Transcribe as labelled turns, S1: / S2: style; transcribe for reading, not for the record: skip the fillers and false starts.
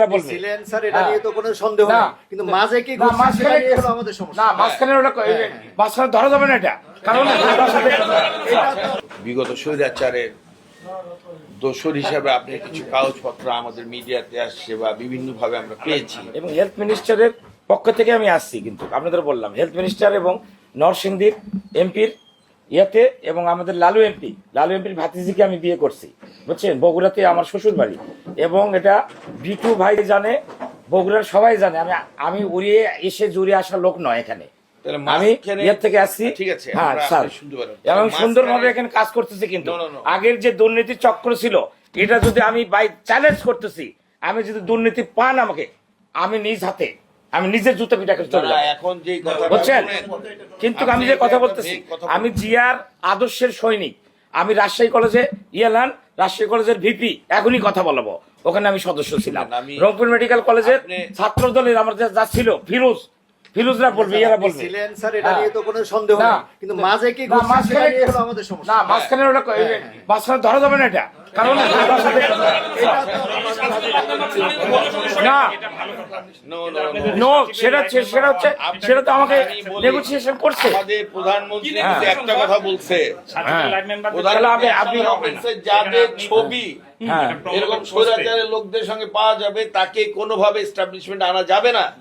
S1: ইয়ারা বলবে
S2: ছিলেন স্যার, এটা নিয়ে তো কোনো সন্দেহ নেই, কিন্তু মাঝে কি ঘটছে সেটা নিয়ে হলো আমাদের সমস্যা।
S1: না, মাঝখানে ওটা মাঝখানে ধরা যাবে না এটা, কারণ
S3: বিগত স্বৈরাচারের দোষর হিসাবে আপনি কিছু কাগজপত্র আমাদের মিডিয়াতে আসছে বা বিভিন্ন ভাবে আমরা পেয়েছি।
S1: এবং হেলথ মিনিস্টারের পক্ষ থেকে আমি আসছি, কিন্তু আপনাদের বললাম হেলথ মিনিস্টার এবং নরসিংদীর এমপির ইয়াতে, এবং আমাদের লালু এমপির ভাতিজিকে আমি বিয়ে করছি, বুঝছেন, বগুড়াতে আমার শ্বশুর বাড়ি, এবং এটা বিটু ভাই জানে, বগুড়ার সবাই জানে। আমি উড়িয়ে এসে জুড়ে আসা লোক নয় এখানে, আমি ইয়ের থেকে আসছি।
S3: ঠিক আছে,
S1: হ্যাঁ স্যার, এবং সুন্দরভাবে এখানে কাজ করতেছি। কিন্তু আগের যে দুর্নীতি চক্র ছিল, এটা যদি আমি বাই চ্যালেঞ্জ করতেছি, আমি যদি দুর্নীতি পান আমাকে, আমি নিজ হাতে আমি নিজের জুতো পিটা করে চলে যাবো,
S3: এখন যে
S1: বুঝছেন। কিন্তু আমি যে কথা বলতেছি, আমি জিয়ার আদর্শের সৈনিক। আমি রাজশাহী কলেজে ইয়ালান, রাজশাহী কলেজের ভিপি, এখনই কথা বলবো, ওখানে আমি সদস্য ছিলাম। রংপুর মেডিকেল কলেজের ছাত্র দলের আমার যা ছিল ফিরোজরা বলবে, ইয়ারা বলবে
S2: ছিলেন স্যার, এটা নিয়ে তো কোনো সন্দেহ নেই, কিন্তু মাঝে কি ঘটছে সেটা নিয়ে হলো আমাদের সমস্যা।
S1: না, মাঝখানে ওটা মাঝখানে ধরা যাবে না এটা, কারণ না, নো, সেটা তো আমাকে নেগোসিয়েশন করছে।
S3: আমাদের প্রধানমন্ত্রী কিন্তু একটা কথা বলছে,
S1: আপনি
S3: যাদের ছবি এরকম স্বৈরাচারের লোকদের সঙ্গে পাওয়া যাবে, তাকে কোনোভাবে এস্টাবলিশমেন্ট আনা যাবে না।